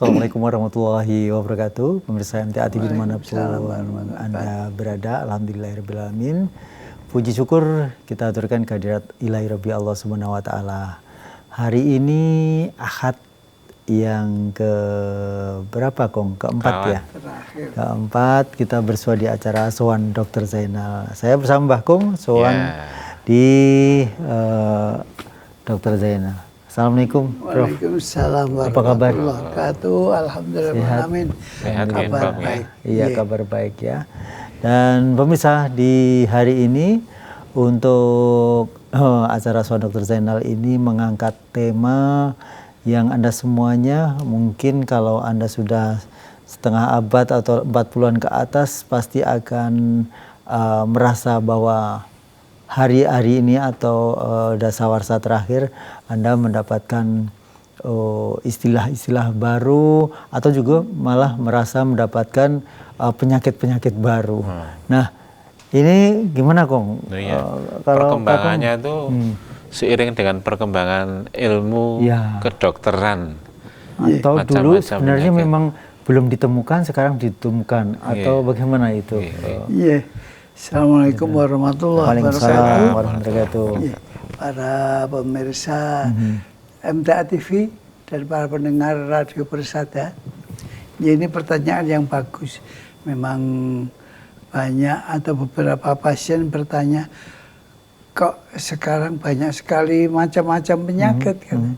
Assalamualaikum warahmatullahi wabarakatuh. Pemirsa MTA TV dimanapun Anda berada, alhamdulillahirrahmanirrahim. Puji syukur kita aturkan kehadirat ilahi Rabbi Allah Subhanahu wa Ta'ala. Hari ini Ahad yang ke berapa Kong? Keempat ya? Keempat, kita bersua di acara Sowan Dr. Zainal. Saya bersama Mbah Kong, Sowan di Dr. Zainal. Assalamualaikum, Prof. Waalaikumsalam warahmatullahi wabarakatuh. Alhamdulillah, amin. Kabar baik. Iya, kabar baik ya. Dan pemirsa, di hari ini untuk acara Sowan Dr. Zainal ini mengangkat tema yang Anda semuanya mungkin kalau Anda sudah setengah abad atau 40-an ke atas pasti akan merasa bahwa hari-hari ini atau dasawarsa terakhir Anda mendapatkan istilah-istilah baru atau juga malah merasa mendapatkan penyakit-penyakit baru. Nah, ini gimana Kong? Kalau perkembangannya itu seiring dengan perkembangan ilmu kedokteran. Atau dulu sebenarnya memang belum ditemukan, sekarang ditemukan atau bagaimana itu? Assalamualaikum warahmatullahi wabarakatuh. Para pemirsa MTA TV dan para pendengar Radio Persada, ini pertanyaan yang bagus. Memang banyak atau beberapa pasien bertanya, kok sekarang banyak sekali macam-macam penyakit kan?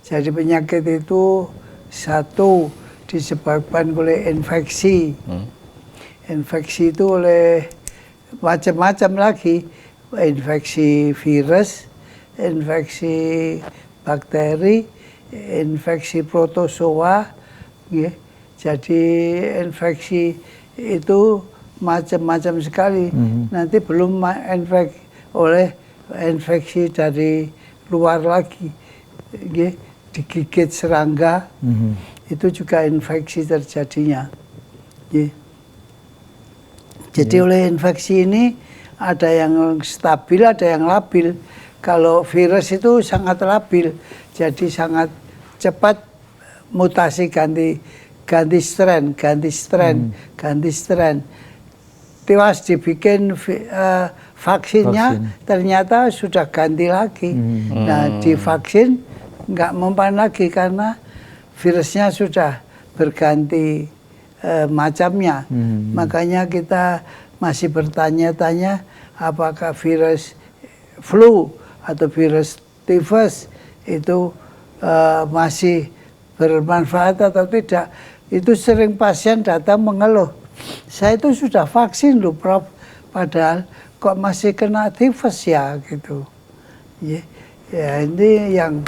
Jadi penyakit itu satu disebabkan oleh infeksi. Infeksi itu oleh macam-macam lagi, infeksi virus, infeksi bakteri, infeksi protozoa, jadi infeksi itu macam-macam sekali. Nanti belum infeksi dari luar lagi, digigit serangga, itu juga infeksi terjadinya. Jadi oleh infeksi ini ada yang stabil, ada yang labil. Kalau virus itu sangat labil, jadi sangat cepat mutasi ganti strain. Tiwas dibikin vaksinnya, ternyata sudah ganti lagi. Nah, divaksin nggak mempan lagi karena virusnya sudah berganti macamnya. Makanya kita masih bertanya-tanya apakah virus flu atau virus tifus itu masih bermanfaat atau tidak. Itu sering pasien datang mengeluh, saya itu sudah vaksin loh Prof, padahal kok masih kena tifus ya gitu. Ya ini yang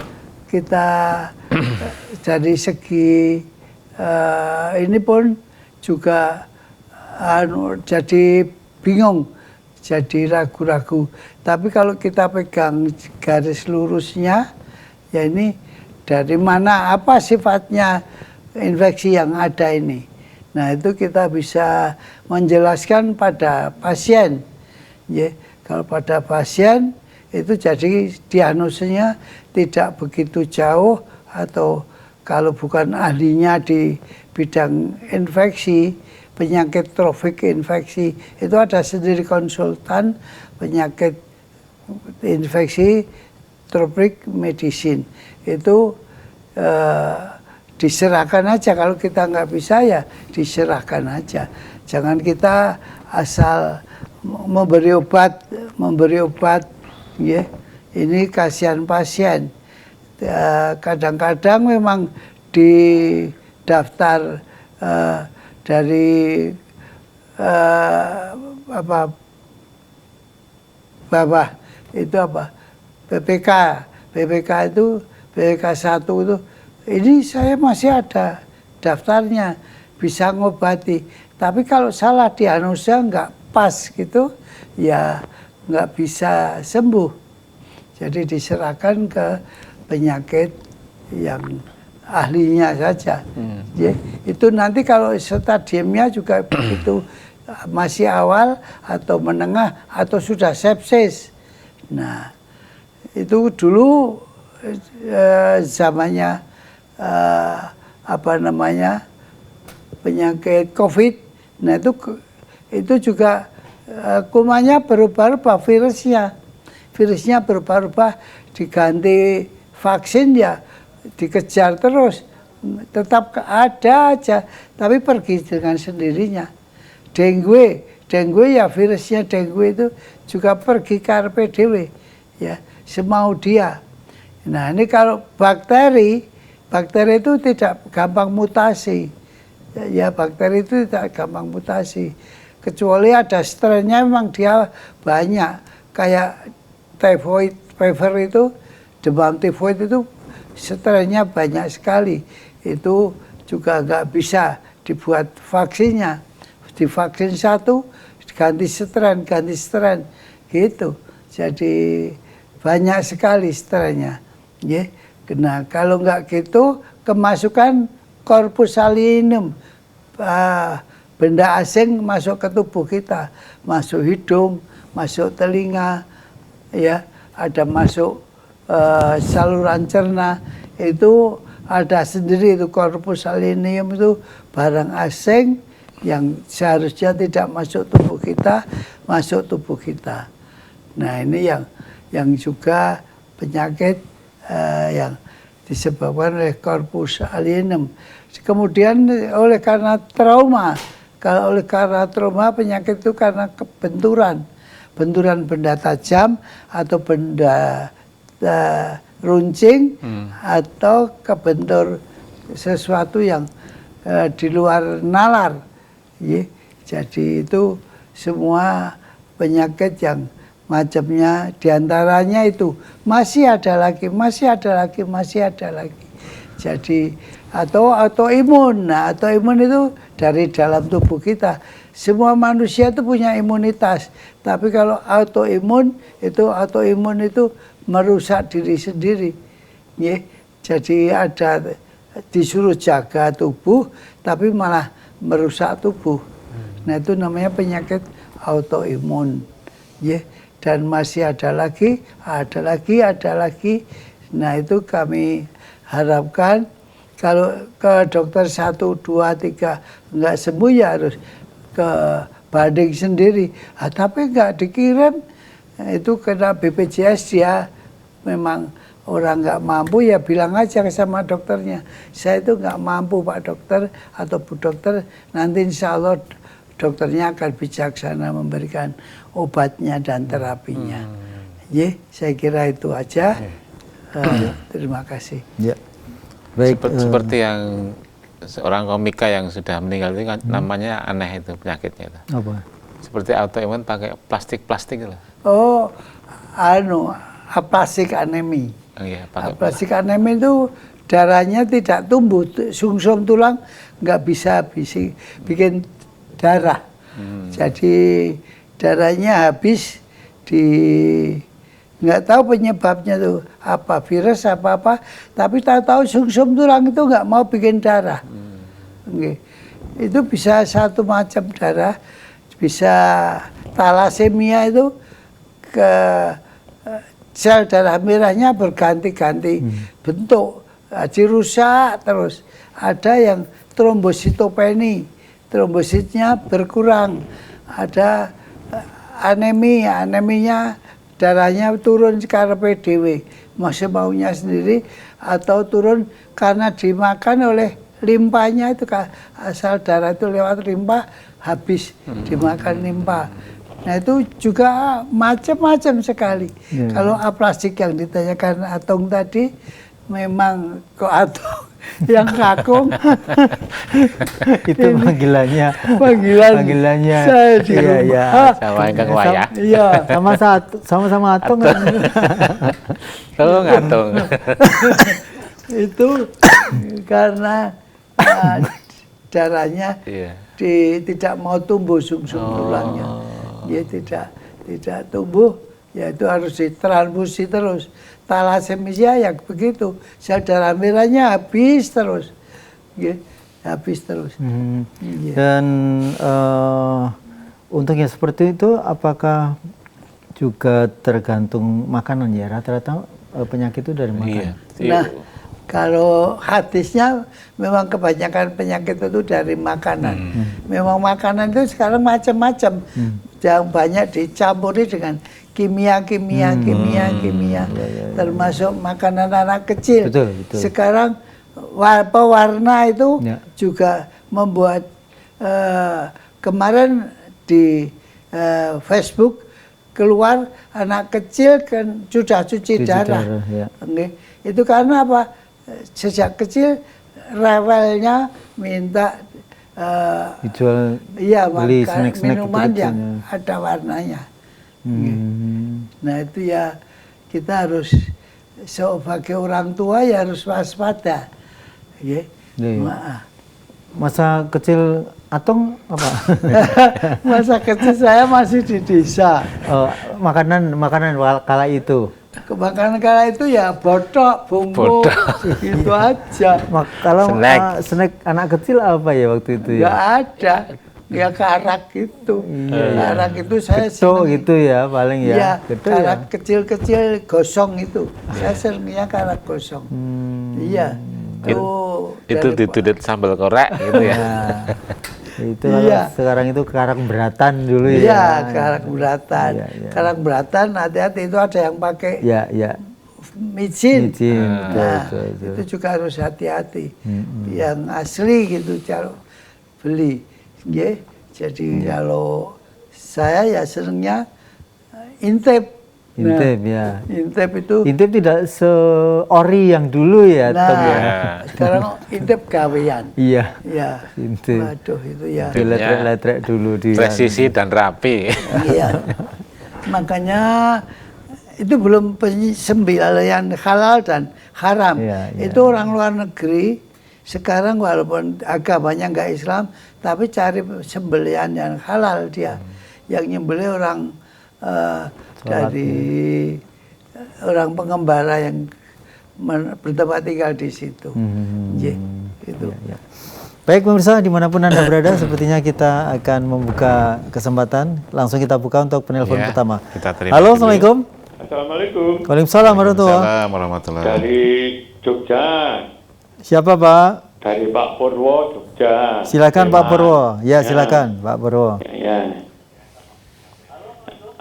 kita dari segi ini pun juga jadi bingung, jadi ragu-ragu. Tapi kalau kita pegang garis lurusnya, ya ini dari mana, apa sifatnya infeksi yang ada ini. Nah itu kita bisa menjelaskan pada pasien. Kalau pada pasien itu jadi diagnosisnya tidak begitu jauh, atau kalau bukan ahlinya di bidang infeksi, penyakit trofik infeksi, itu ada sendiri konsultan penyakit infeksi tropik medicine. Itu diserahkan aja, kalau kita nggak bisa ya diserahkan aja. Jangan kita asal memberi obat, ini kasihan pasien. Kadang-kadang memang di daftar dari bawah itu PPK itu PPK 1 itu, ini saya masih ada daftarnya, bisa ngobati. Tapi kalau salah diagnosa nggak pas gitu, ya nggak bisa sembuh. Jadi diserahkan ke penyakit yang ahlinya saja. Itu nanti kalau stadiumnya juga begitu, masih awal atau menengah atau sudah sepsis. Nah, itu dulu zamannya penyakit COVID. Nah itu juga kumannya berubah-ubah, virusnya berubah-ubah, diganti vaksin ya dikejar terus, tetap ada aja, tapi pergi dengan sendirinya. Dengue ya virusnya dengue itu juga pergi karpe dewe, ya semau dia. Nah ini kalau bakteri itu tidak gampang mutasi, ya bakteri itu tidak gampang mutasi, kecuali ada strainnya memang dia banyak, kayak typhoid fever itu, demam tifoid itu strainnya banyak sekali, itu juga nggak bisa dibuat vaksinnya, divaksin satu ganti strain gitu, jadi banyak sekali strainnya, ya. Nah kalau nggak gitu kemasukan corpus salinum, benda asing masuk ke tubuh kita, masuk hidung, masuk telinga, ya ada masuk saluran cerna, itu ada sendiri itu corpus salinum, itu barang asing yang seharusnya tidak masuk tubuh kita, masuk tubuh kita. Nah ini yang juga penyakit yang disebabkan oleh corpus salinum. Kemudian karena trauma, kalau karena trauma penyakit itu karena benturan benda tajam atau benda runcing atau kebentur sesuatu yang di luar nalar. Ya, jadi itu semua penyakit yang macamnya, diantaranya itu masih ada lagi. Jadi atau autoimun. Nah, autoimun itu dari dalam tubuh kita. Semua manusia itu punya imunitas. Tapi kalau autoimun itu merusak diri sendiri. Ya, jadi ada disuruh jaga tubuh tapi malah merusak tubuh. Nah, itu namanya penyakit autoimun. Ya, dan masih ada lagi. Nah, itu kami harapkan kalau ke dokter 1, 2, 3 nggak sembuh ya harus ke banding sendiri. Tapi nggak dikirim, itu kena BPJS, dia memang orang nggak mampu ya bilang aja sama dokternya, saya itu nggak mampu Pak Dokter atau Bu Dokter, nanti insya Allah dokternya akan bijaksana memberikan obatnya dan terapinya. Ya, saya kira itu aja. Terima kasih. Ya. Baik, seperti yang seorang komika yang sudah meninggal itu kan namanya aneh itu penyakitnya itu. Apa? Seperti autoimun pakai plastik itu. Oh, aplastik anemi. Oh, iya, aplastik anemi itu darahnya tidak tumbuh, sungsum tulang nggak bisa bikin darah. Jadi darahnya habis nggak tahu penyebabnya tuh apa, virus apa, tapi tahu-tahu sungsum tulang itu nggak mau bikin darah. Itu bisa satu macam darah, bisa talasemia itu ke sel darah merahnya berganti-ganti bentuk, jadi rusak terus. Ada yang trombositopeni, trombositnya berkurang. Ada aneminya darahnya turun karena dewe, masih maunya sendiri, atau turun karena dimakan oleh limpanya, itu asal darah itu lewat limpa habis dimakan limpa. Nah itu juga macam-macam sekali. Kalau aplastik yang ditanyakan Atong tadi, memang kok Atong yang kakung. Itu panggilannya. Saya di rumah. Iya. Sama Kang Waya. Iya. Sama Atong. Tolong Atong. Itu karena darahnya tidak mau tumbuh sungsum tulangnya. Dia tidak tumbuh, ya itu harus ditransfusi terus. Talasemia yang begitu, sel darah merahnya habis terus, ya, habis terus. Ya. Dan untuk yang seperti itu, apakah juga tergantung makanan ya? Rata-rata penyakit itu dari makanan. Nah, Kalau hadisnya memang kebanyakan penyakit itu dari makanan. Memang makanan itu sekarang macam-macam. Yang banyak dicampuri dengan kimia. Termasuk makanan anak kecil. Betul. Sekarang pewarna itu Ya. juga membuat kemarin di Facebook keluar anak kecil kan sudah cuci darah. Ya. Oke. Itu karena apa? Sejak kecil rewelnya minta Dijual iya beli makan snack-snack minuman yang kecil-kecilnya. ada warnanya. Nah itu ya kita harus sebagai orang tua ya harus waspada. Ya. Iya. Masa kecil Atong apa? Masa kecil saya masih di desa. Makanan kala itu. Kebakaran kala itu ya botok, bumbu, gitu aja. Kalau Snack. snack anak kecil apa ya waktu itu Nggak ya? ada. Ya karak itu. Karak itu saya Getuk seneng. gitu ya paling ya. Iya, Getuk karak kecil-kecil gosong itu. Saya senengnya karak gosong. Iya. Itu ditudet sambal korek gitu ya. Nah, itu Iya. kalau sekarang itu karak beratan dulu ya. Iya, karak beratan. Iya. Karak beratan hati-hati itu ada yang pakai Ya. micin. Micin, Nah, betul. itu juga harus hati-hati. Yang asli gitu kalau beli. Ya, jadi kalau saya ya senengnya intip. Intip ya. Intip itu. Intip tidak seori yang dulu ya, Nah, Tom ya. sekarang intip gawean. Iya. Ya. Intip. Waduh itu ya. Diletrek-letrek dulu di. Presisi dan rapi. Iya. Makanya itu belum sembelihan halal dan haram. Iya. Itu orang luar negeri sekarang walaupun agamanya nggak Islam, tapi cari sembelihan yang halal dia. Yang nyembelih orang dari orang pengembara yang bertempat tinggal di situ. Itu. Ya. Baik pemirsa, dimanapun Anda berada, sepertinya kita akan membuka kesempatan. Langsung kita buka untuk penelpon Ya, pertama. kita terima Halo, dulu. Assalamualaikum. Assalamualaikum. Waalaikumsalam warahmatullahi. Waalaikumsalam warahmatullahi. Dari Jogja, Siapa Pak? dari Pak Purwo, Jogja. Silakan Pak Purwo. Ya, Ya. silakan Pak Purwo. Ya.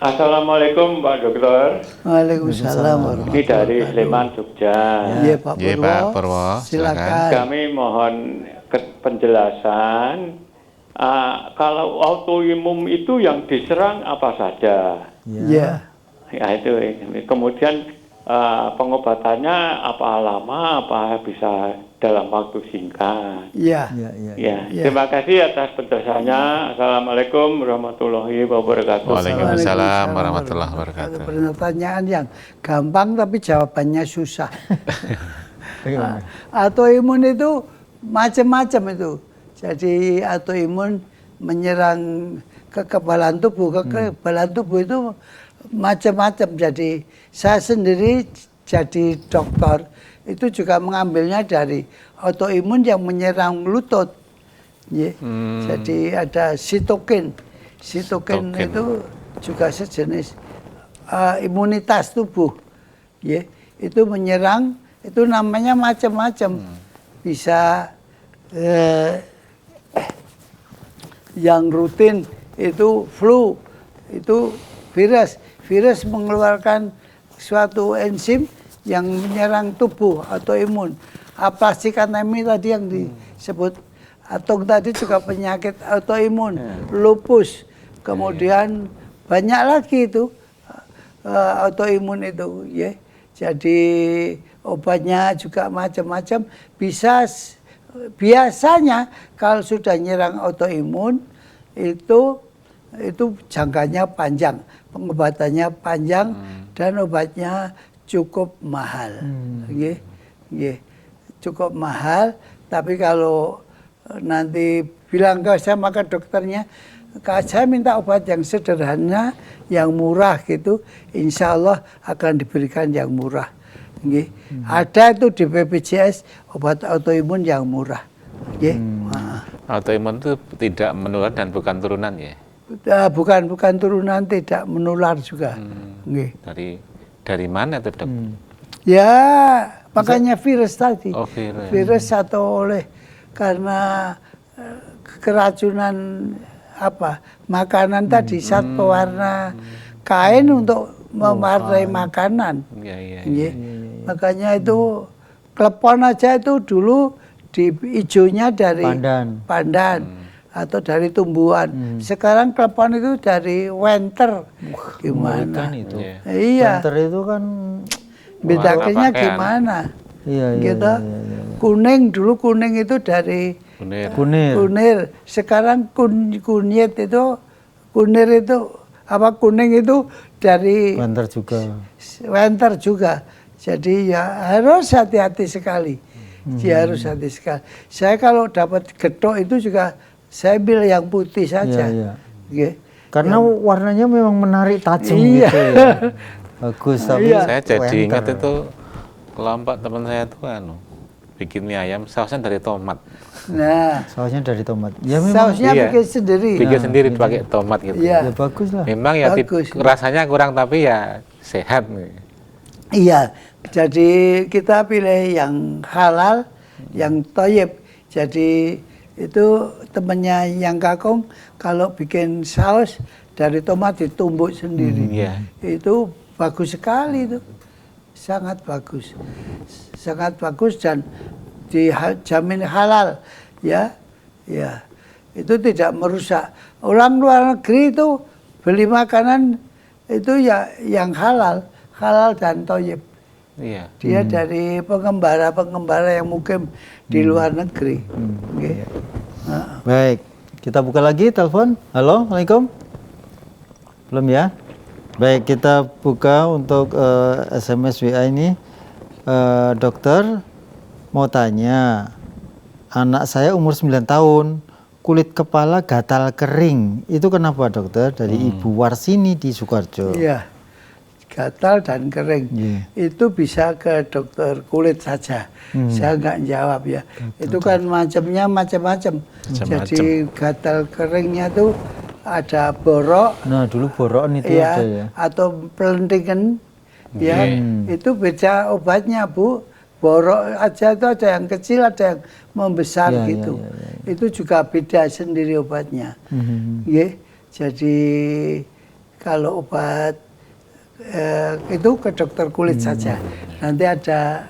Assalamualaikum Pak Dokter. Waalaikumsalam Ini dari Sleman, Jogja. Iya Pak Iya, Purwo. Pak Purwo, Silakan. Kami mohon penjelasan. Kalau autoimun itu yang diserang apa saja? Iya. Ya itu. Kemudian pengobatannya apa lama? Apa bisa dalam waktu singkat? Iya. Ya. Ya, terima kasih atas penjelasannya. Assalamualaikum warahmatullahi wabarakatuh. Waalaikumsalam warahmatullahi Ada wabarakatuh. pertanyaan yang gampang tapi jawabannya susah. Autoimun itu macam-macam itu. Jadi autoimun menyerang kekebalan tubuh. Kekebalan tubuh itu macam-macam. Jadi saya sendiri jadi dokter itu juga mengambilnya dari autoimun yang menyerang lutut. Jadi ada sitokin. Sitokin itu juga sejenis imunitas tubuh. Itu menyerang, itu namanya macam-macam. Bisa yang rutin itu flu, itu virus mengeluarkan suatu enzim yang menyerang tubuh atau imun. Aplastik anemi tadi yang disebut, atau tadi juga penyakit autoimun, lupus, kemudian banyak lagi itu autoimun itu, ya. Jadi obatnya juga macam-macam. Biasanya kalau sudah nyerang autoimun itu jangkanya panjang, pengobatannya panjang dan obatnya cukup mahal, cukup mahal. Tapi kalau nanti bilang ke saya maka dokternya, saya minta obat yang sederhana, yang murah gitu, insya Allah akan diberikan yang murah. Ada itu di BPJS obat autoimun yang murah. Autoimun itu tidak menular dan bukan turunan ya? Bukan turunan, tidak menular juga. Dari mana itu dok? Ya Makanya virus tadi. Oh, virus. Virus atau oleh karena keracunan makanan tadi, zat pewarna kain untuk mewarnai makanan. Iya, iya. Nggih. Makanya itu klepon aja itu dulu di ijonya dari pandan atau dari tumbuhan. Sekarang klepon itu dari wenter. Gimana? Itu. Iya. Wenter itu kan Bedanya pakaian. gimana? iya Gitu. Kuning dulu kuning itu dari Kunir. kunir. Sekarang kunyit itu kunir itu kuning itu dari Wenter juga. wenter juga. Jadi ya harus hati-hati sekali. Ya harus hati sekali. Saya kalau dapat getok itu juga saya ambil yang putih saja. Iya. Nggih. Karena warnanya memang menarik, tajam Iya. gitu ya. Bagus, tapi Iya. Saya jadi wenter. ingat itu kelompok teman saya tuh bikin mie ayam sausnya dari tomat. Nah, Sausnya dari tomat. Ya memang sausnya Iya. bikin sendiri. Bikin sendiri pakai tomat gitu. Iya. ya bagus lah. Memang ya Bagus. rasanya kurang tapi ya sehat nih. Iya, jadi kita pilih yang halal, yang toyib. Jadi itu temennya yang kakung kalau bikin saus dari tomat ditumbuk sendiri. Iya. Itu bagus sekali itu, sangat bagus dan dijamin halal, ya. Itu tidak merusak. Orang luar negeri itu beli makanan itu ya yang halal dan toyib. Iya. Dia dari pengembara yang mungkin di luar negeri. Nggih. Baik, kita buka lagi telepon. Halo, Assalamualaikum. Belum ya? Baik, kita buka untuk SMS WA ini. Dokter, mau tanya, anak saya umur 9 tahun, kulit kepala gatal kering. Itu kenapa dokter? Dari Ibu Warsini di Sukoharjo. Iya. Gatal dan kering. Iya. Itu bisa ke dokter kulit saja. Saya nggak jawab ya. Itu kan macamnya macam-macam. Jadi gatal keringnya tuh ada borok, Nah, dulu borokan itu ada ya. atau pelentingan, ya. Itu beda obatnya, Bu. Borok aja itu ada yang kecil, ada yang membesar Ya, gitu. ya. Itu juga beda sendiri obatnya. Nggih. Jadi kalau obat itu ke dokter kulit saja. Nanti ada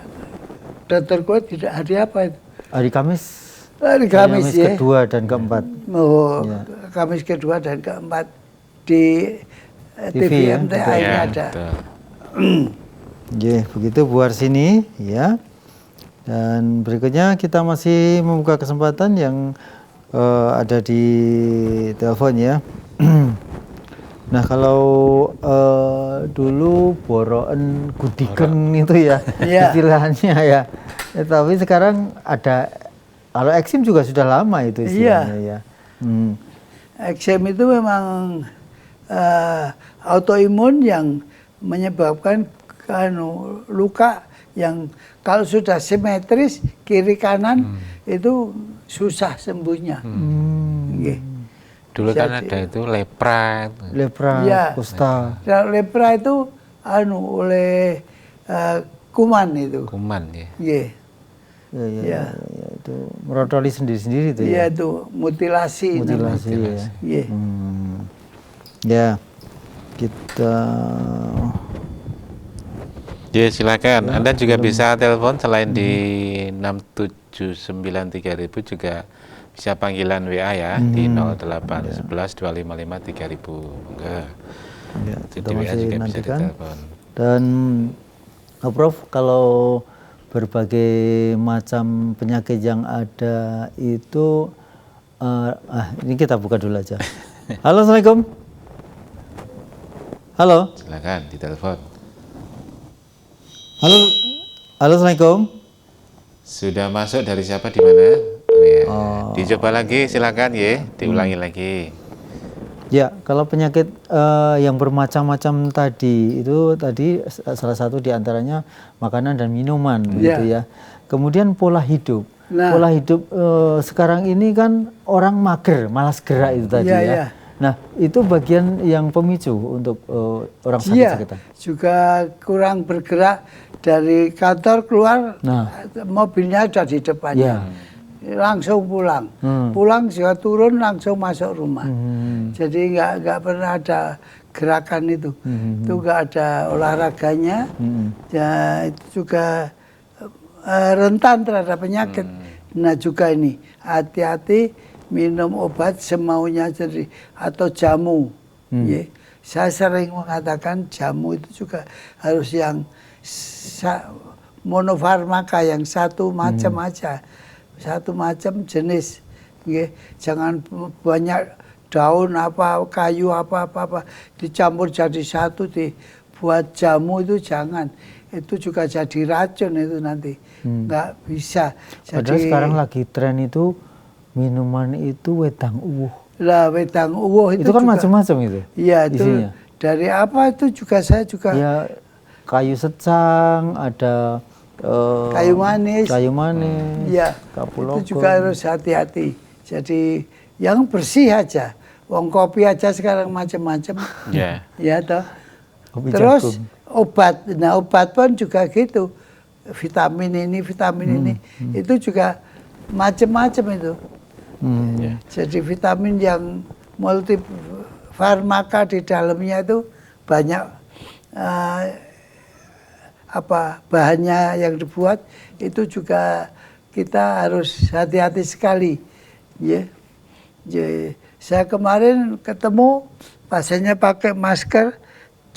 dokter kulit tidak hari apa itu? Hari Kamis. Hari Kamis ya. kedua dan keempat. Oh, Ya. Kamis kedua dan keempat di TV TV ya, MTA ini Iya, ada. betul. Oke, begitu Bu Warsini ya. Dan berikutnya kita masih membuka kesempatan yang ada di telepon ya. Nah, kalau dulu borokan gudiken itu ya Iya. istilahnya ya. Tapi sekarang ada, kalau eksim juga sudah lama itu istilahnya ya. Eksem itu memang autoimun yang menyebabkan luka yang kalau sudah simetris kiri kanan itu susah sembuhnya. Nggih. Dulu kan ada itu lepra. Lepra, Iya. kusta. Nah, lepra itu oleh kuman itu. Kuman ya. Nggih. Ya, itu merotoli sendiri-sendiri itu Iya ya. itu mutilasi. Mutilasi namanya. ya. Nggih. Ya, kita Ya silakan. Anda juga bisa telepon selain di 6793000 juga bisa panggilan WA ya di 0811 255 3000. Enggak. ya, Di kita WA masih juga bisa nantikan. ditelepon. Dan Prof, kalau berbagai macam penyakit yang ada itu, ini kita buka dulu aja. Halo, Assalamualaikum. Halo, Silakan ditelepon. halo, halo, Assalamualaikum. Sudah masuk dari siapa di mana? Oh, ya. Dicoba lagi silakan ya, diulangi lagi. Ya, kalau penyakit yang bermacam-macam tadi itu tadi salah satu diantaranya makanan dan minuman, gitu ya. Kemudian pola hidup. Nah. Pola hidup sekarang ini kan orang mager, malas gerak itu tadi Iya, ya. iya. Nah, itu bagian yang pemicu untuk orang Iya, sakit-sakitan. juga kurang bergerak dari kantor keluar, Nah. mobilnya ada di depannya. Langsung pulang. Pulang juga turun langsung masuk rumah. Jadi nggak pernah ada gerakan itu. Itu nggak ada olahraganya. Ya, itu juga rentan terhadap penyakit. Nah juga ini hati-hati minum obat semaunya jadi atau jamu. Ya. Saya sering mengatakan jamu itu juga harus yang monofarmaka, yang satu macam aja, satu macam jenis. Ya. Jangan banyak daun apa, kayu apa dicampur jadi satu dibuat jamu, itu jangan. Itu juga jadi racun itu nanti. Nggak bisa. Padahal sekarang lagi tren itu minuman itu wedang uwuh. Lah wedang uwuh itu kan macam-macam itu. Iya, itu isinya. dari apa itu juga saya juga. Ya kayu secang, ada kayu manis. Iya. Kapulaga. Itu juga harus hati-hati. Jadi yang bersih aja. Wong kopi aja sekarang macam-macam. Iya. Ya toh. Kopi Terus jagung. obat. Nah, obat pun juga gitu. Vitamin ini itu juga macam-macam itu. Jadi vitamin yang multi farmaka di dalamnya itu banyak bahannya yang dibuat, itu juga kita harus hati-hati sekali. Ya. Jadi, saya kemarin ketemu pasiennya pakai masker,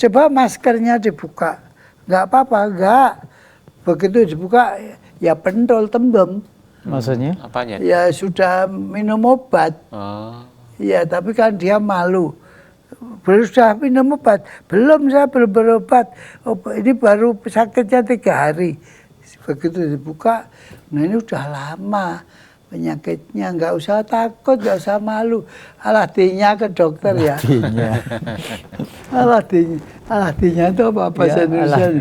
coba maskernya dibuka, nggak apa-apa, nggak. Begitu dibuka ya pendol tembem. Maksudnya? Apanya? Ya sudah minum obat. Ya tapi kan dia malu. Sudah minum obat? Belum, saya belum berobat. Ini baru sakitnya 3 hari. Begitu dibuka, nah ini udah lama penyakitnya. Nggak usah takut, nggak usah malu. Aladinya ke dokter ya. Aladinya itu apa bahasa Indonesia?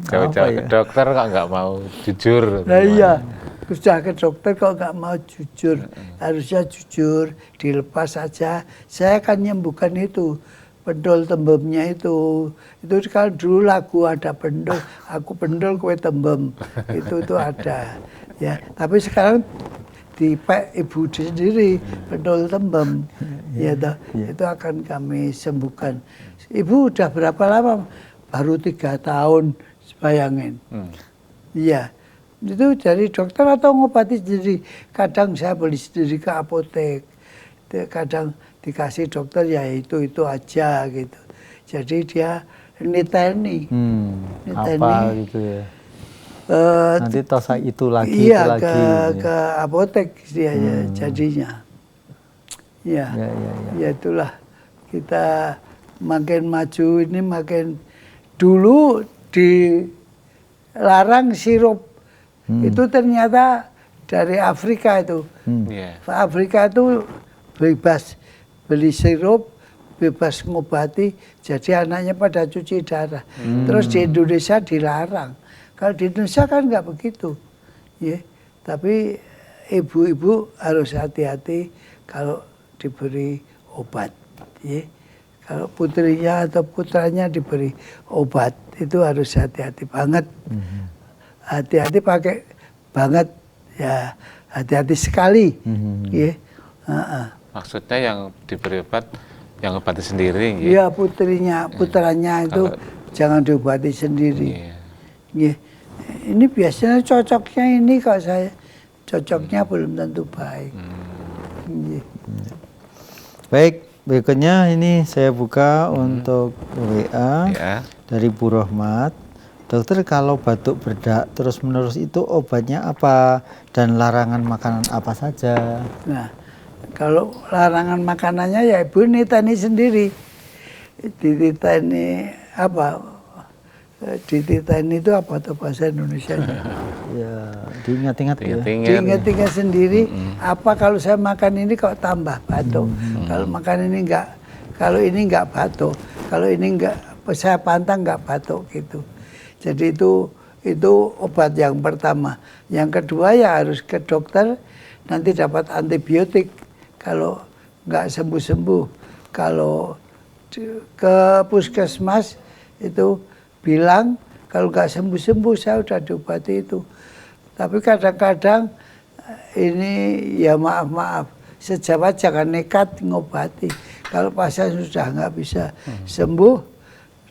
Jauh-jauh ke dokter kok nggak mau jujur. Nah iya, sudah ke dokter kok nggak mau jujur. Harusnya jujur, dilepas saja. Saya akan nyembuhkan itu. Pendol tembemnya itu kalau dulu lagu ada pendol, aku pendol kowe tembem. Itu ada. Ya, tapi sekarang dipek ibu sendiri pendol tembem. Ya toh, itu akan kami sembuhkan. Ibu udah berapa lama? Baru 3 tahun, bayangin. Iya, itu dari dokter atau ngobati sendiri. Kadang saya beli sendiri ke apotek, kadang dikasih dokter ya itu aja gitu. Jadi dia niteni, apa gitu ya. Nanti tosa itu lagi, iya, itu lagi. ke apotek dia ya, jadinya. Ya, ya itulah kita makin maju ini makin. Dulu dilarang sirup, itu ternyata dari Afrika itu. Afrika itu bebas beli sirup, bebas ngobati, jadi anaknya pada cuci darah. Terus di Indonesia dilarang. Kalau di Indonesia kan nggak begitu. Ya. Tapi ibu-ibu harus hati-hati kalau diberi obat. Ya. Kalau putrinya atau putranya diberi obat, itu harus hati-hati banget. Hati-hati pakai banget, ya hati-hati sekali. Ya. Maksudnya yang diberi obat, yang obati sendiri? Iya, putranya itu jangan diobati sendiri. Ya. Ini biasanya cocoknya ini kok saya, cocoknya belum tentu baik. Ya. Baik. Berikutnya ini saya buka untuk WA dari Bu Rohmat. Dokter, kalau batuk berdak terus-menerus itu obatnya apa dan larangan makanan apa saja? Nah, kalau larangan makanannya ya ibu niteni sendiri. Dititeni apa? Dititeni itu apa tuh bahasa Indonesianya? Ya, diingat-ingat ya. Diingat-ingat sendiri. Apa kalau saya makan ini kok tambah batuk? Kalau makan ini enggak, kalau ini enggak batuk, kalau ini enggak, saya pantang enggak batuk gitu. Jadi itu obat yang pertama. Yang kedua ya harus ke dokter, nanti dapat antibiotik. Kalau nggak sembuh-sembuh. Kalau ke puskesmas itu bilang kalau nggak sembuh-sembuh saya udah diobati itu. Tapi kadang-kadang ini ya maaf, sejawat jangan nekat ngobati. Kalau pasien sudah nggak bisa sembuh,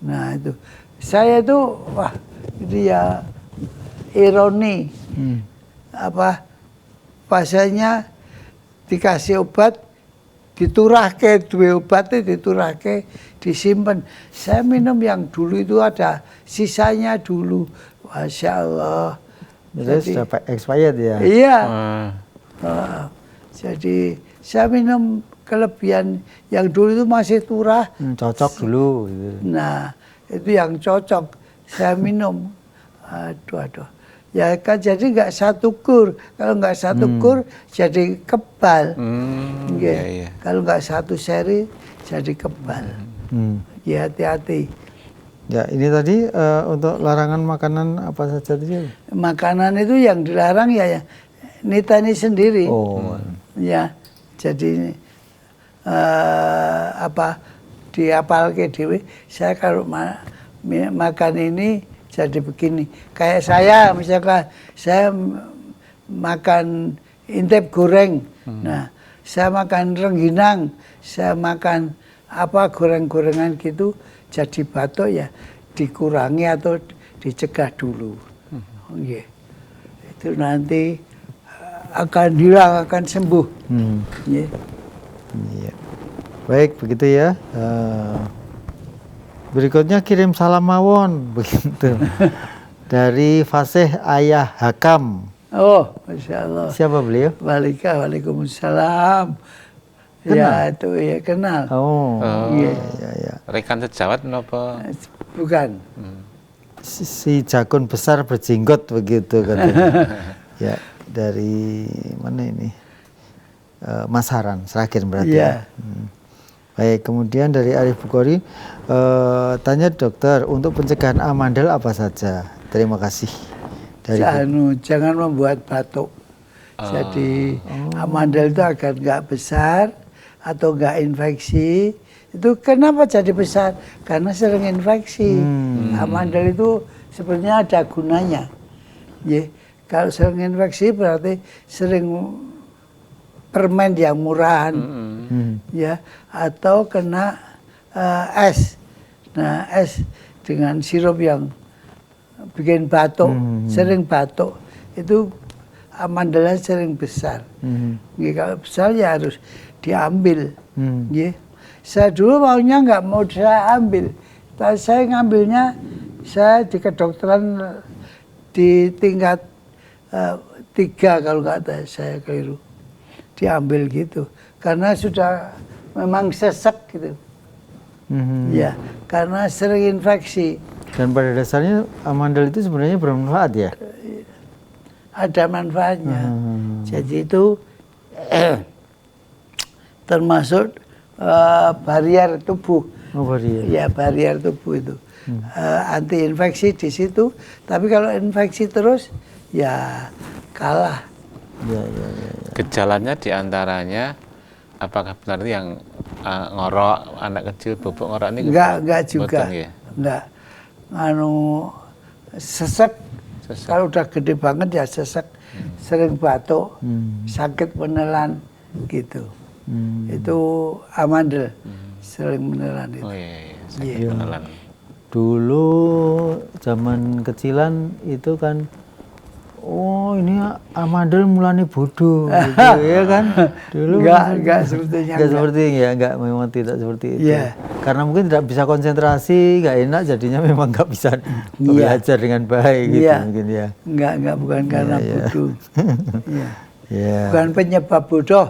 nah itu. Saya itu, wah itu ya ironi. Apa, pasiennya dikasih obat, diturahke, dua obatnya diturahke, disimpan. Saya minum yang dulu itu ada sisanya dulu. Masya Allah. Jadi sudah expired ya? Iya. Jadi saya minum kelebihan yang dulu itu masih turah. Cocok dulu. Gitu. Nah, itu yang cocok. Saya minum. Aduh. Ya kan jadi nggak satu kur. Kalau nggak satu kur jadi kebal. Iya. Kalau nggak satu seri jadi kebal. Ya hati-hati. Ya ini tadi untuk larangan makanan apa saja tadi? Makanan itu yang dilarang ya nitani sendiri. Oh. Ya, jadi diapal ke dewe. Saya kalau makan ini jadi begini. Kayak saya misalkan saya makan intip goreng. Nah, saya makan rengginang, saya makan apa goreng-gorengan gitu jadi batuk ya dikurangi atau dicegah dulu. Yeah. Itu nanti akan hilang, akan sembuh. Yeah. Iya. Baik, begitu ya. Berikutnya kirim salam mawon, begitu. Dari Fasih Ayah Hakam. Oh, Masya Allah. Siapa beliau? Waalaikumsalam. Ya, itu ya kenal. Oh, Iya. ya. Rekan sejawat apa? Bukan. Si jakun besar berjenggot begitu katanya. Ya, dari mana ini? Mas Haran, Sragen berarti. Iya. Baik, kemudian dari Arif Bukhari, tanya dokter, untuk pencegahan amandel apa saja? Terima kasih. Dari Jangan membuat batuk. Jadi amandel itu agar nggak besar atau nggak infeksi. Itu kenapa jadi besar? Karena sering infeksi. Amandel itu sebenarnya ada gunanya. Kalau sering infeksi berarti sering permen yang murahan, ya, atau kena es. Nah, es dengan sirup yang bikin batuk, sering batuk, itu amandelnya sering besar. Kalau besar ya harus diambil. Saya dulu maunya nggak mau saya ambil, tapi saya ngambilnya saya di kedokteran di tingkat 3 kalau nggak ada saya keliru, diambil gitu karena sudah memang sesek gitu. Ya, karena sering infeksi. Dan pada dasarnya amandel itu sebenarnya bermanfaat ya? Ada manfaatnya. Jadi itu termasuk barrier tubuh. Oh, barrier. Ya, barrier tubuh itu. Anti infeksi di situ. Tapi kalau infeksi terus, ya kalah. Ya. Gejalanya diantaranya apakah benar yang ngorok anak kecil bobok ngorok ini? Enggak juga. Ya? Enggak. Sesek. Kalau udah gede banget ya sesek, sering batuk, sakit menelan gitu. Itu amandel, sering menelan itu. Oh iya, sakit menelan. Dulu zaman kecilan itu kan, oh ini amandel mulane bodoh, gitu, ya kan? Dulu enggak sebetulnya. Enggak seperti ya, enggak, memang tidak seperti itu. Yeah. Karena mungkin tidak bisa konsentrasi, enggak enak, jadinya memang enggak bisa belajar dengan baik gitu mungkin ya. Enggak bukan karena bodoh. Yeah. Bukan penyebab bodoh.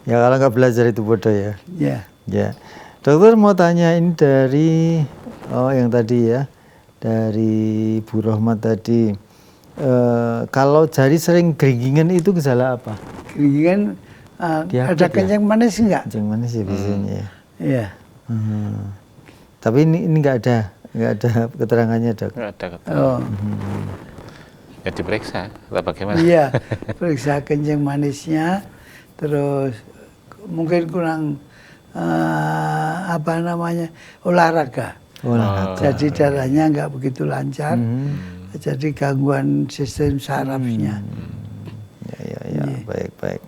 Ya kalau enggak belajar itu bodoh ya. Ya. Dokter mau tanya ini dari yang tadi ya, dari Bu Rohmat tadi. Kalau jari sering geringingan itu gejala apa? Geringingan ada kencing manis enggak? Kencing manis ya biasanya ya. Iya. Tapi ini enggak ada keterangannya, Dok. Enggak ada keterangan. Ya diperiksa atau bagaimana? Iya, periksa kencing manisnya, terus mungkin kurang olahraga. Jadi darahnya nggak begitu lancar. Jadi gangguan sistem sarafnya. Ya, baik.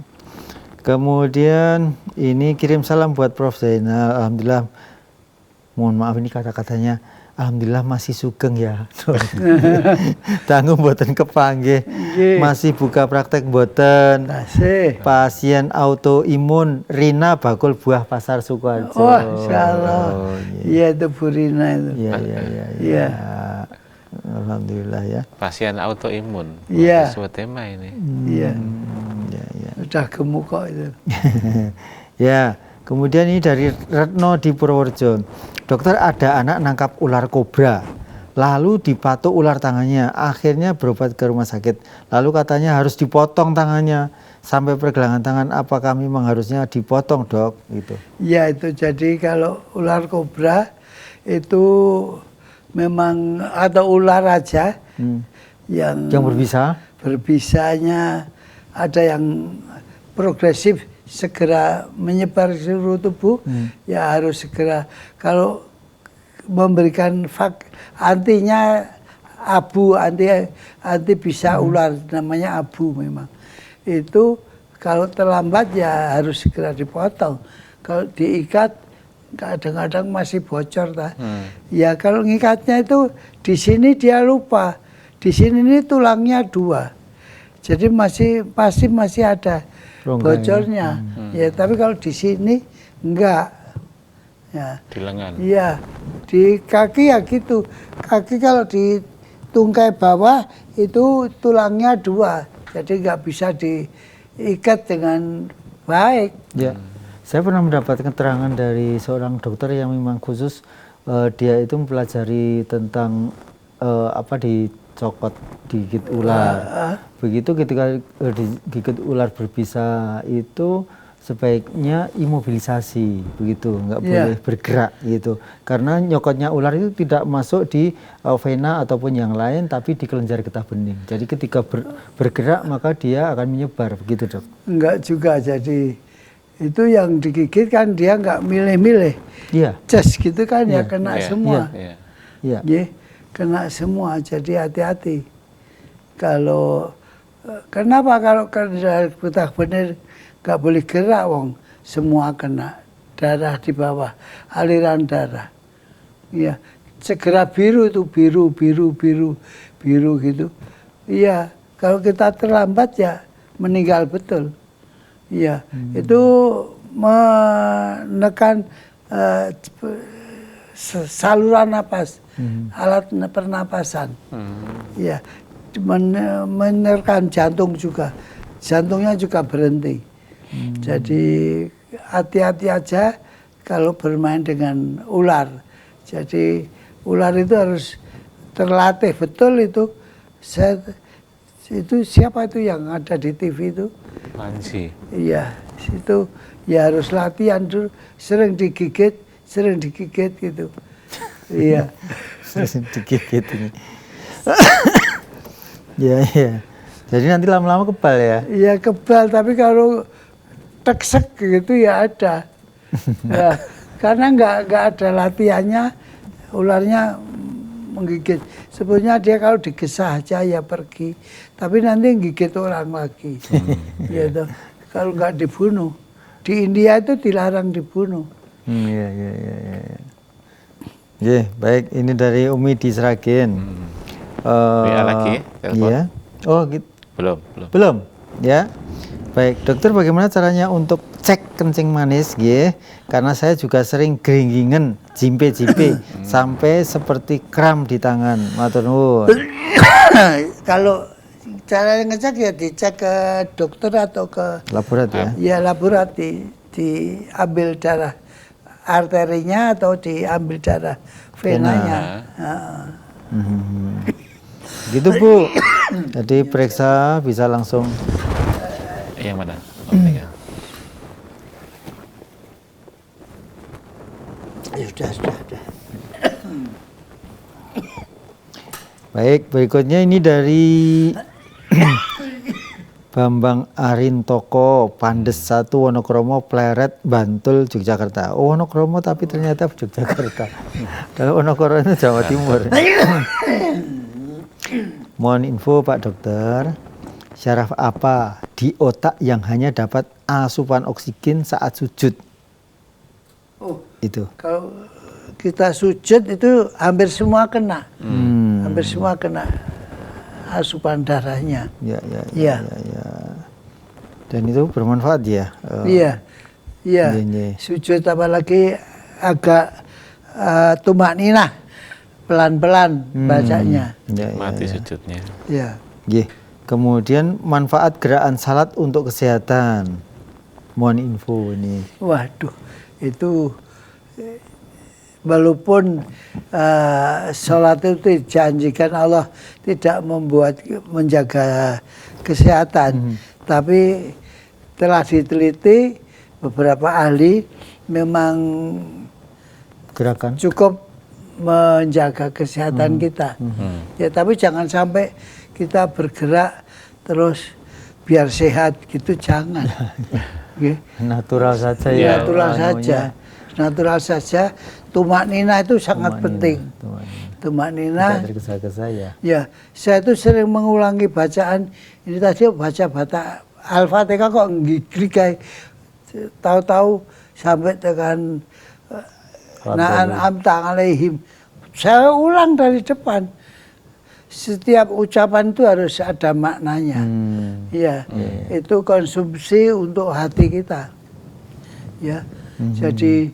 Kemudian ini kirim salam buat Prof Zainal. Alhamdulillah, mohon maaf ini kata-katanya, alhamdulillah masih sugeng ya. Tanggung boten kepanggih. Masih buka praktek boten. Pasien autoimun Rina bakul buah Pasar Sukoharjo. Oh, insyaallah. Iya itu Bu Rina itu. Iya. Alhamdulillah ya. Pasien autoimun. Iya. Sesuatu tema ini. Iya. Ya. Udah gemuk kok itu. Ya, kemudian ini dari Retno di Purworejo. Dokter, ada anak nangkap ular kobra, lalu dipatuk ular tangannya, akhirnya berobat ke rumah sakit. Lalu katanya harus dipotong tangannya sampai pergelangan tangan. Apakah memang harusnya dipotong, Dok? Gitu. Ya itu jadi kalau ular kobra itu memang atau ular aja yang berbisanya ada yang progresif segera menyebar ke seluruh tubuh, ya harus segera. Kalau memberikan antinya abu, anti bisa ular, namanya abu memang. Itu kalau terlambat ya harus segera dipotong. Kalau diikat kadang-kadang masih bocor ya kalau ngikatnya itu di sini dia lupa, di sini ini tulangnya 2, jadi pasti masih ada bocornya. Ya tapi kalau di sini enggak. Ya. Di lengan. Iya, di kaki ya gitu. Kaki kalau di tungkai bawah itu tulangnya 2, jadi nggak bisa diikat dengan baik. Ya. Saya pernah mendapat keterangan dari seorang dokter yang memang khusus dia itu mempelajari tentang dicokot digigit ular. Begitu ketika digigit ular berbisa itu sebaiknya imobilisasi, begitu, nggak boleh bergerak gitu. Karena nyokotnya ular itu tidak masuk di vena ataupun yang lain, tapi di kelenjar getah bening. Jadi ketika bergerak maka dia akan menyebar, begitu, Dok? Enggak juga, jadi itu yang digigit kan dia nggak milih-milih. Iya. Just gitu kan ya kena semua. Iya. Kena semua, jadi hati-hati. Kenapa kalau kelenjar getah bening nggak boleh gerak, wong semua kena, darah di bawah, aliran darah. Iya, segera biru itu biru gitu. Iya, kalau kita terlambat ya meninggal betul. Iya, itu menekan saluran napas, alat pernapasan. Iya, menerkam jantung juga, jantungnya juga berhenti. Jadi hati-hati aja kalau bermain dengan ular. Jadi ular itu harus terlatih betul itu. Itu siapa itu yang ada di TV itu? Panji. Iya, itu ya harus latihan dulu, sering digigit gitu. Iya. Sering digigit ini. Iya. Jadi nanti lama-lama kebal ya? Iya kebal, tapi kalau teksek gitu ya ada. Ya, karena nggak ada latihannya, ularnya menggigit. Sebenarnya dia kalau digesah aja ya pergi, tapi nanti gigit orang lagi. Gitu. Kalau nggak dibunuh, di India itu dilarang dibunuh. Iya. Baik, ini dari Umi di Sragen. WA lagi? Telepon? Iya. Oh, gitu. Belum. Ya. Baik, dokter, bagaimana caranya untuk cek kencing manis, karena saya juga sering geringgingan, jimpe sampai seperti kram di tangan. Matur nuwun. Kalau cara ngecek ya dicek ke dokter atau ke laborat ya? Ya laborat, diambil darah arterinya atau diambil darah venanya. Gitu, Bu. Jadi periksa bisa langsung. Yang mana? Ya sudah. Baik, berikutnya ini dari Bambang Arintoko, Pandes 1, Wonokromo, Pleret, Bantul, Yogyakarta. Oh, Wonokromo tapi ternyata Yogyakarta. Kalau Wonokromo itu Jawa Timur. Mohon info Pak Dokter, syaraf apa di otak yang hanya dapat asupan oksigen saat sujud? Oh, Itu. kalau kita sujud itu hampir semua kena. Hampir semua kena asupan darahnya. Ya. Iya. Dan itu bermanfaat ya? Iya. Iya. Sujud apalagi agak tumak ninah, pelan-pelan bacanya. Mati sujudnya. Iya. Nggih. Kemudian manfaat gerakan salat untuk kesehatan. Mohon info ini. Waduh, itu walaupun sholat itu dijanjikan Allah tidak menjaga kesehatan, tapi telah diteliti beberapa ahli memang Gerakan. cukup menjaga kesehatan kita. Ya, tapi jangan sampai kita bergerak terus biar sehat gitu, jangan. Nggih. Natural saja Iya, ya. Natural anunya. saja. Natural saja. Tumak nina itu sangat penting. Tumak nina. Tidak tergesa-gesa ya. Ya, saya itu sering mengulangi bacaan. Ini tadi baca Al-Fatihah kok nggigri, tahu-tahu sampai tekan na'an amta alaihim. Saya ulang dari depan. Setiap ucapan itu harus ada maknanya. Ya, itu konsumsi untuk hati kita. Ya, jadi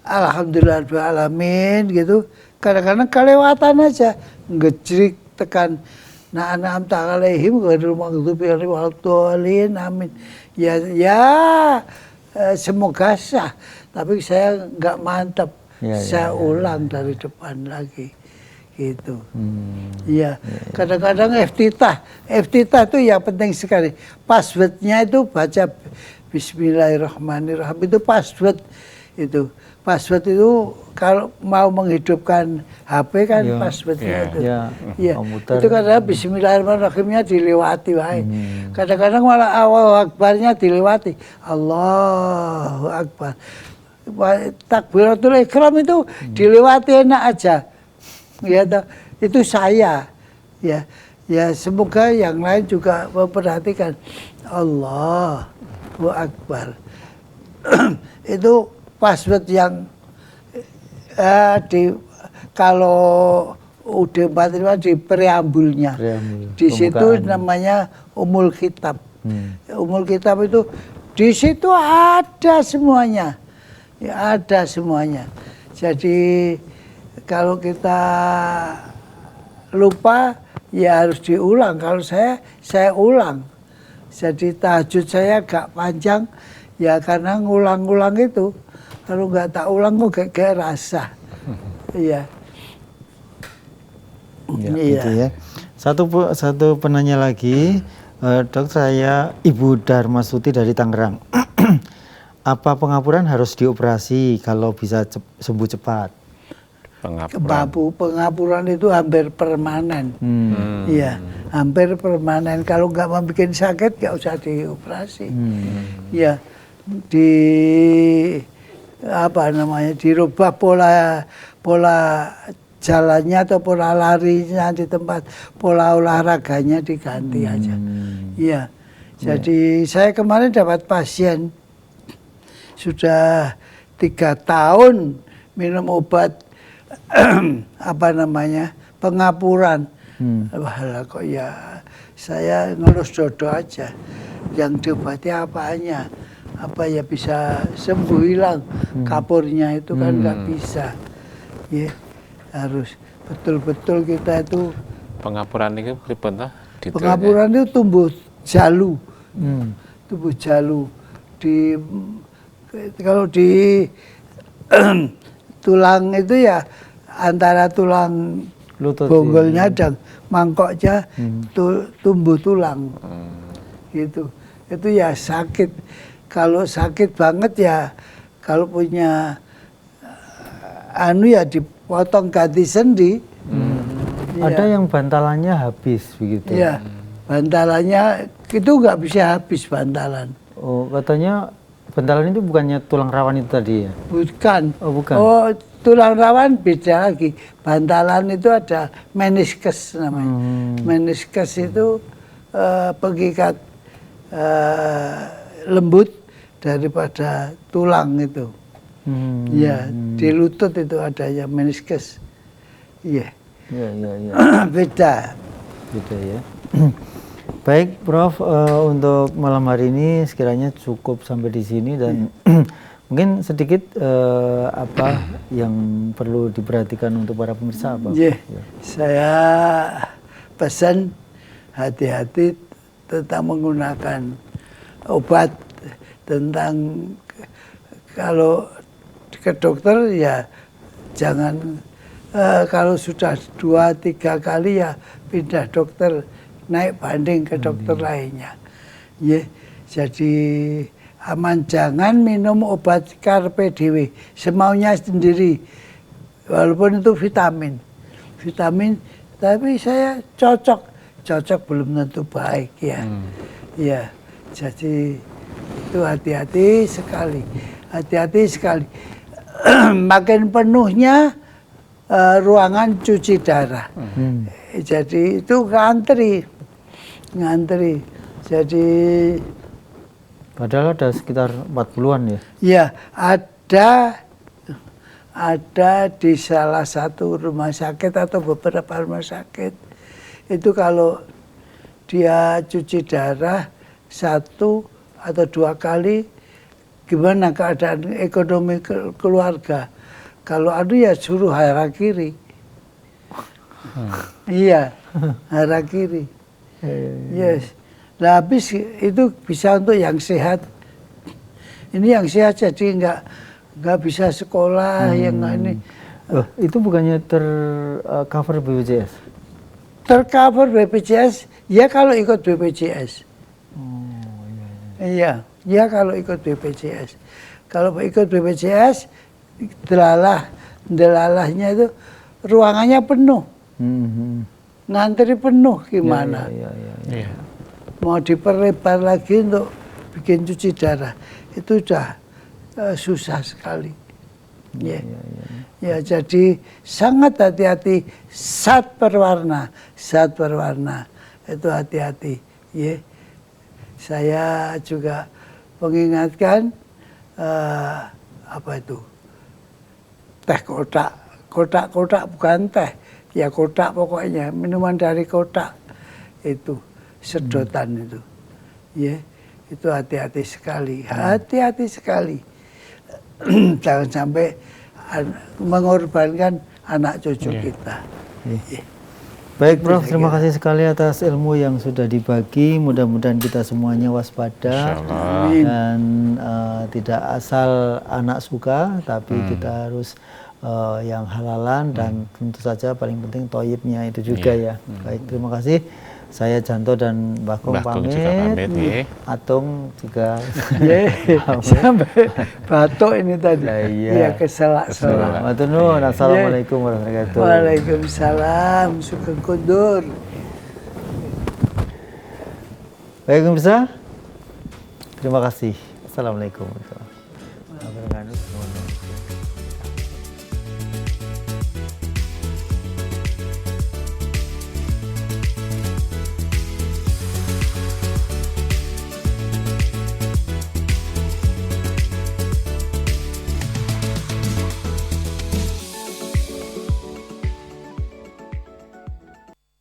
alhamdulillahirrahmanirrahim gitu. Kadang-kadang kelewatan aja, ngejrik tekan na'an amta alaihim ghairil maghdubi alaihim waladdallin, amin. Ya, semoga sah. Tapi saya nggak mantap. Saya ulang dari depan lagi. Gitu. Iya. Kadang-kadang iftitah itu yang penting sekali. Passwordnya itu baca Bismillahirrahmanirrahim, itu password itu. Password itu kalau mau menghidupkan HP kan passwordnya itu. Iya. Itu kadang Bismillahirrahmanirrahimnya dilewati wae. Kadang-kadang malah Allahu Akbarnya dilewati. Allahu Akbar. Takbiratul Ihram itu dilewati enak aja. Ya, itu saya. Ya, semoga yang lain juga memperhatikan. Allahu Akbar. Itu password yang kalau UD45 di preambulnya. Di situ namanya Umul Kitab. Umul Kitab itu di situ ada semuanya. Ya, ada semuanya. Jadi kalau kita lupa ya harus diulang. Kalau saya ulang. Jadi tahajud saya agak panjang ya karena ngulang-ngulang itu. Kalau nggak tak ulang kok kayak rasa. Iya. Gitu ya. Satu penanya lagi, Dok, saya Ibu Darmasuti dari Tangerang. Apa pengapuran harus dioperasi kalau bisa sembuh cepat? Pengapuran itu hampir permanen. Iya, hampir permanen. Kalau nggak membuat sakit nggak usah dioperasi. Ya, dirubah pola jalannya atau pola larinya di tempat, pola olahraganya diganti aja. Iya. Jadi saya kemarin dapat pasien sudah 3 tahun minum obat pengapuran. Wah, kok ya saya ngelus dodo aja. Yang diobati apanya? Apa ya bisa sembuh hilang kapurnya itu kan nggak bisa. Ya, harus betul-betul kita itu. Pengapuran itu pripun toh? Pengapuran itu tumbuh jalu. Tumbuh jalu kalau di tulang itu ya antara tulang lutut bonggolnya dan mangkoknya tumbuh tulang. Gitu. Itu ya sakit. Kalau sakit banget ya kalau punya ya dipotong ganti sendi. Ada yang bantalannya habis begitu. Iya. Bantalannya itu nggak bisa habis bantalan. Oh, katanya bantalan itu bukannya tulang rawan itu tadi ya? Bukan. Oh, bukan. Oh, tulang rawan beda lagi. Bantalan itu ada meniskus namanya. Meniskus itu pengikat lembut daripada tulang itu. Ya, di lutut itu ada yang meniskus. Iya. Iya, iya, iya. Beda. Gitu ya. Baik, Prof, untuk malam hari ini sekiranya cukup sampai di sini dan mungkin sedikit apa yang perlu diperhatikan untuk para pemirsa apa? Iya. Saya pesan hati-hati tentang menggunakan obat, tentang kalau ke dokter ya jangan kalau sudah 2-3 kali ya pindah dokter, naik banding ke dokter lainnya. Ya, jadi aman, jangan minum obat karpe dewe semaunya sendiri, walaupun itu vitamin, tapi saya cocok belum tentu baik ya. Ya, jadi itu hati-hati sekali. Makin penuhnya ruangan cuci darah. Jadi itu ngantri. Jadi Padahal ada sekitar 40-an ya? ya ada di salah satu rumah sakit atau beberapa rumah sakit itu kalau dia cuci darah 1 atau 2 kali, gimana keadaan ekonomi keluarga? Kalau ya suruh hara kiri. Iya, hara kiri. Yes. Nah, habis itu bisa untuk yang sehat. Ini yang sehat jadi nggak bisa sekolah, yang ini. Oh, itu bukannya tercover BPJS? Tercover BPJS, ya kalau ikut BPJS. Iya, ya kalau ikut BPJS. Kalau ikut BPJS, delalahnya itu ruangannya penuh. Ngantri penuh gimana? Iya. Mau diperlebar lagi untuk bikin cuci darah, itu udah susah sekali. Ya, jadi sangat hati-hati. Zat berwarna itu hati-hati. Ya. Saya juga mengingatkan apa itu, teh kotak bukan teh, ya kotak pokoknya, minuman dari kotak itu sedotan itu, ya itu hati-hati sekali, jangan sampai mengorbankan anak cucu kita. Ya. Baik, Prof, terima kasih sekali atas ilmu yang sudah dibagi. Mudah-mudahan kita semuanya waspada dan tidak asal anak suka, tapi kita harus yang halalan dan tentu saja paling penting toyibnya itu juga ya. Baik, terima kasih. Saya Janto dan Mbah Kong pamit. Atung juga sampai batuk ini tadi. Iya, keselak-selak. Assalamualaikum warahmatullahi wabarakatuh. Waalaikumsalam. Sugeng kundur. Baik pemirsa, terima kasih. Assalamualaikum warahmatullahi wabarakatuh.